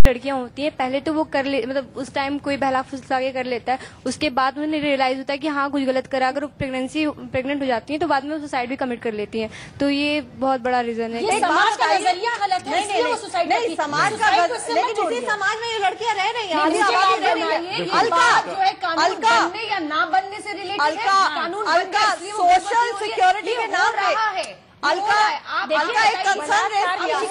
लड़कियां होती हैं, पहले तो वो मतलब उस टाइम कोई बहला फुसला के कर लेता है, उसके बाद उन्हें रियलाइज होता है कि हाँ कुछ गलत करा। अगर वो प्रेग्नेंट हो जाती है तो बाद में वो सुसाइड भी कमिट कर लेती हैं। तो ये बहुत बड़ा रीजन है। समाज का नजरिया गलत है, इसलिए वो सुसाइड नहीं, समाज का, लेकिन इसी समाज में ये लड़कियां रह रही हैं, अलका या ना बनने से रिलेटेड अलका सोशल सिक्योरिटी के नाम पे अलका एक कंसर्न रेज किया है।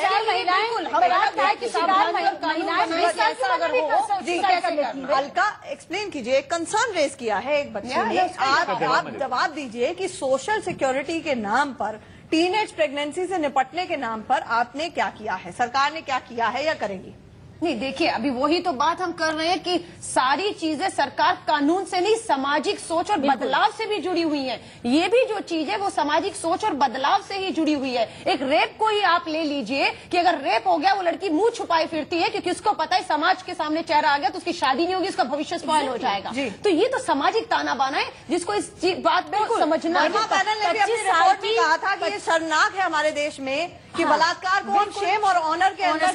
अलका एक्सप्लेन कीजिए, एक कंसर्न रेज किया है एक बच्चे ने, आप जवाब दीजिए कि सोशल सिक्योरिटी के नाम पर, टीनेज प्रेगनेंसी से निपटने के नाम पर आपने क्या किया है, सरकार ने क्या किया है या करेगी? नहीं, देखिए अभी वही तो बात हम कर रहे हैं कि सारी चीजें सरकार कानून से नहीं सामाजिक सोच और बदलाव से भी जुड़ी हुई है। ये भी जो चीज है वो सामाजिक सोच और बदलाव से ही जुड़ी हुई है। एक रेप को ही आप ले लीजिए कि अगर रेप हो गया, वो लड़की मुंह छुपाए फिरती है क्योंकि उसको पता है समाज के सामने चेहरा आ गया तो उसकी शादी नहीं होगी, उसका भविष्य स्पॉइल हो जाएगा। तो ये तो सामाजिक ताना बाना है जिसको इस बात को समझना है। पैनल ने भी अपनी रिपोर्ट में कहा था कि ये शर्मनाक है हमारे देश में कि बलात्कार को हम शेम और ऑनर के ऑनर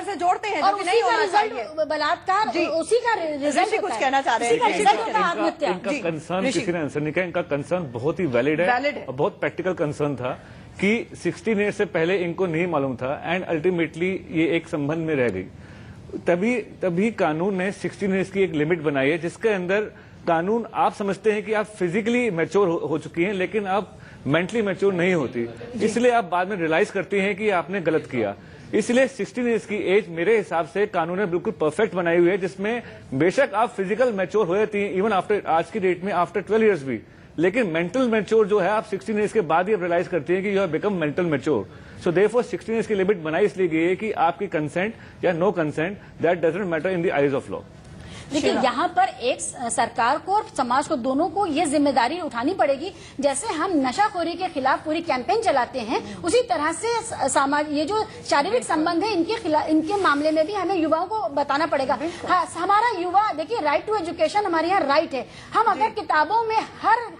से जोड़ते हैं, और उसी का रिजल्ट बलात्कार, उसी का रिजल्ट कुछ कहना चाह रहे हैं। इनका कंसर्न किसी ने आंसर नहीं किया। इनका कंसर्न बहुत ही वैलिड है और बहुत प्रैक्टिकल कंसर्न था कि 16 ईयर्स से पहले इनको नहीं मालूम था एंड अल्टीमेटली ये एक संबंध में रह गई। तभी कानून ने 16 ईयर्स की एक लिमिट बनाई है जिसके अंदर कानून, आप समझते हैं कि आप फिजिकली मैच्योर हो चुकी हैं लेकिन आप मेंटली मैच्योर नहीं होती, इसलिए आप बाद में रियलाइज करती हैं कि आपने गलत किया। इसलिए 16 ईयर्स की एज मेरे हिसाब से कानून ने बिल्कुल परफेक्ट बनाई हुई है, जिसमें बेशक आप फिजिकल मैच्योर हो जाती हैं इवन आफ्टर, आज की डेट में आफ्टर 12 ईयर्स भी, लेकिन मेंटल मैच्योर जो है आप 16 ईयर्स के बाद ही आप रियलाइज करती हैं कि you have become mental mature. So therefore 16 years की लिमिट बनाई इसलिए गई है कि आपकी कंसेंट या no consent that doesn't matter in the eyes of law. देखिए यहाँ पर एक सरकार को और समाज को, दोनों को ये जिम्मेदारी उठानी पड़ेगी। जैसे हम नशाखोरी के खिलाफ पूरी कैंपेन चलाते हैं, उसी तरह से समाज, ये जो शारीरिक संबंध है इनके खिलाफ, इनके मामले में भी हमें युवाओं को बताना पड़ेगा। हाँ, हमारा युवा, देखिए राइट टू एजुकेशन हमारे यहाँ राइट है। हम अगर किताबों में हर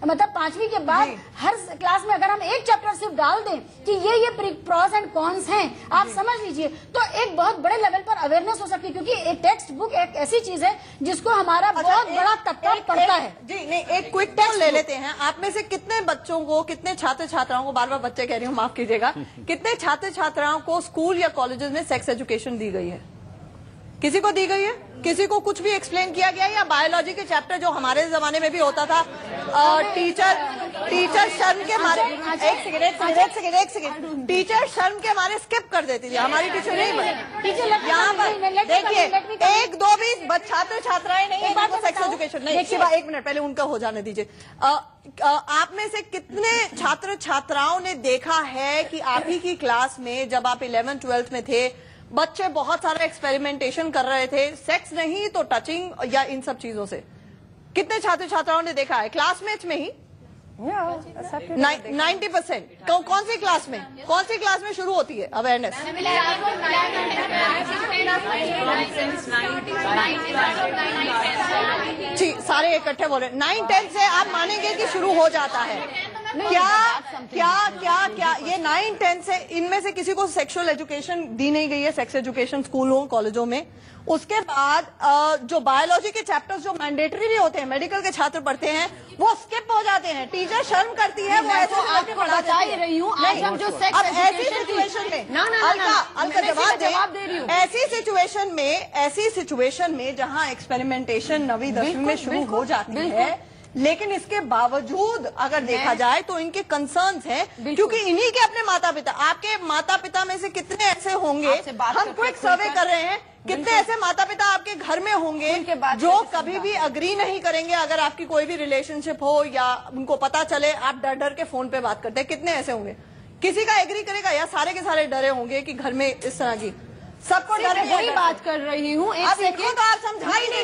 मतलब 5वीं के बाद हर क्लास में अगर हम एक चैप्टर सिर्फ डाल दें कि ये प्रॉस एंड कॉन्स हैं, आप समझ लीजिए, तो एक बहुत बड़े लेवल पर अवेयरनेस हो सकती है। क्योंकि एक टेक्स्ट बुक एक ऐसी चीज है जिसको हमारा बहुत बड़ा तबका पड़ता है। जी नहीं, एक क्विक टेस्ट ले लेते हैं। आप में से कितने बच्चों को, कितने छात्र छात्राओं को, बार बार बच्चे कह रही हूँ माफ कीजिएगा, कितने छात्र छात्राओं को स्कूल या कॉलेजेस में सेक्स एजुकेशन दी गई है? किसी को दी गई है? किसी को कुछ भी एक्सप्लेन किया गया? या बायोलॉजी के चैप्टर जो हमारे जमाने में भी होता था, टीचर शर्म के मारे, एक सेकंड, टीचर शर्म के मारे स्किप कर देती थी, हमारी टीचर नहीं बनी। यहाँ पर देखिए, एक दो भी छात्र छात्राएं नहीं, सेक्स एजुकेशन नहीं। शिवा, एक मिनट पहले उनका हो जाने दीजिए। आप में से कितने छात्र छात्राओं ने देखा है कि आप ही की क्लास में जब आप 11th 12th में थे, बच्चे बहुत सारा एक्सपेरिमेंटेशन कर रहे थे, सेक्स नहीं तो टचिंग या इन सब चीजों से? कितने छात्र छात्राओं ने देखा है क्लासमेट्स में ही? 90%। कौन सी क्लास में, कौन सी क्लास में शुरू होती है अवेयरनेस? जी, सारे इकट्ठे बोले 9-10 से आप मानेंगे कि शुरू हो जाता है। क्या ये 9-10 से इनमें से किसी को सेक्सुअल एजुकेशन दी नहीं गई है? सेक्स एजुकेशन स्कूलों कॉलेजों में। उसके बाद जो बायोलॉजी के चैप्टर्स जो मैंडेटरी भी होते हैं, मेडिकल के छात्र पढ़ते हैं, वो स्किप हो जाते हैं। टीचर शर्म करती है, वो ऐसे आपको बता ही रही हूँ। आज हम जो सेक्स अब ऐसी सिचुएशन में अलका जवाब दे रही हूँ, ऐसी सिचुएशन में जहाँ एक्सपेरिमेंटेशन 9वीं 10वीं में शुरू हो जाती है, लेकिन इसके बावजूद अगर देखा जाए तो इनके कंसर्न्स हैं, क्योंकि इन्हीं के अपने माता पिता, आपके माता पिता में से कितने ऐसे होंगे, हम क्विक सर्वे कर रहे हैं, कितने ऐसे माता पिता आपके घर में होंगे जो कभी भी अग्री नहीं करेंगे अगर आपकी कोई भी रिलेशनशिप हो या उनको पता चले आप डर डर के फोन पे बात करते हैं? कितने ऐसे होंगे? किसी का एग्री करेगा या सारे के सारे डरे होंगे कि घर में इस तरह की? सबको डर, वही बात कर रही हूँ। आप इनको तो आप समझा ही नहीं।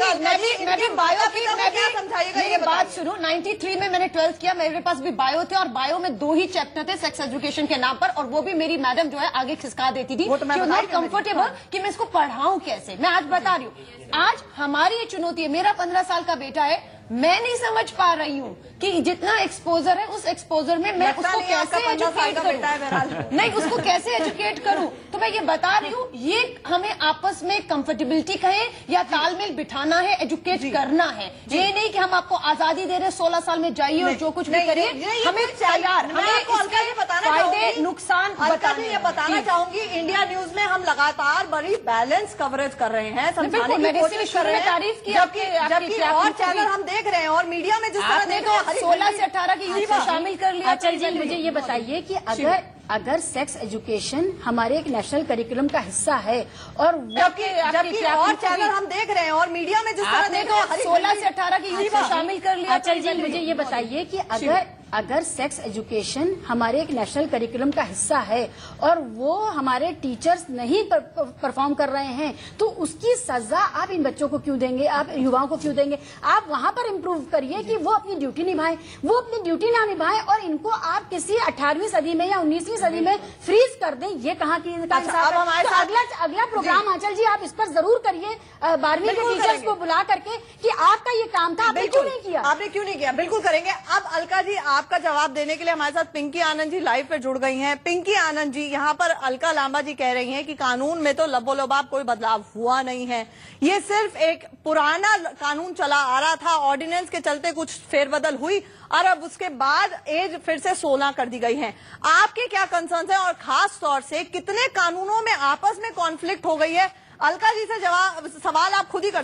मैं भी बायो की, समझाइएगा ये बात सुनो। 93 में मैंने 12th किया, मेरे पास भी बायो थे और बायो में 2 ही चैप्टर थे सेक्स एजुकेशन के नाम पर, और वो भी मेरी मैडम जो है आगे खिसका देती थी। नॉट कंफर्टेबल कि मैं इसको पढ़ाऊं कैसे। मैं आज बता रही हूँ, आज हमारी ये चुनौती है। मेरा 15 साल का बेटा है, मैं नहीं समझ पा रही हूँ कि जितना एक्सपोजर है उस एक्सपोजर में मैं उसको कैसे एजुकेट करूँ, नहीं उसको कैसे एजुकेट करूँ। तो मैं ये बता रही हूँ, ये हमें आपस में कंफर्टेबिलिटी कहे या तालमेल बिठाना है, एजुकेट करना है। ये नहीं कि हम आपको आजादी दे रहे 16 साल में जाइए और जो कुछ भी करिए, हमें तैयार, हमें इसके फायदे नुकसान बताना चाहूंगी। इंडिया न्यूज में हम लगातार बड़ी बैलेंस कवरेज कर रहे हैं, समझाने की कोशिश कर रहे हैं, तारीफ की, जबकि और चैनल हम देख रहे हैं और मीडिया में जिस तरह देख रहे हैं 16 से 18 की यूथ को शामिल कर लिया। अच्छा जी, मुझे ये बताइए कि अगर सेक्स एजुकेशन हमारे एक नेशनल करिकुलम का हिस्सा है और जबकि और चैनल हम देख रहे हैं और मीडिया में जिस तरह देख रहे हैं 16 से 18 की यूथ को शामिल कर लिया। अच्छा जी, मुझे ये बताइए कि अगर सेक्स एजुकेशन हमारे एक नेशनल करिकुलम का हिस्सा है और वो हमारे टीचर्स नहीं परफॉर्म कर रहे हैं, तो उसकी सजा आप इन बच्चों को क्यों देंगे, आप युवाओं को क्यों देंगे? आप वहां पर इम्प्रूव करिए कि वो अपनी ड्यूटी निभाएं, वो अपनी ड्यूटी ना निभाएं और इनको आप किसी 18वीं सदी में या 19वीं सदी में फ्रीज कर दें। ये कहाँ की इंसाफ है? तो अगला प्रोग्राम आंचल जी आप इस पर जरूर करिए, 12वीं के टीचर्स को बुला करके कि आपका ये काम था, आपने क्यों नहीं किया? आपने क्यों नहीं किया? बिल्कुल करेंगे। अब अलका जी आपका जवाब देने के लिए हमारे साथ पिंकी आनंद जी लाइव पे जुड़ गई हैं। पिंकी आनंद जी, यहाँ पर अलका लांबा जी कह रही हैं कि कानून में तो लबोलबाब कोई बदलाव हुआ नहीं है, ये सिर्फ एक पुराना कानून चला आ रहा था, ऑर्डिनेंस के चलते कुछ फेरबदल हुई और अब उसके बाद एज फिर से 16 कर दी गई है। आपके क्या कंसर्न्स हैं और खास तौर से कितने कानूनों में आपस में कॉन्फ्लिक्ट हो गई है? अलका जी से सवाल आप खुद ही कर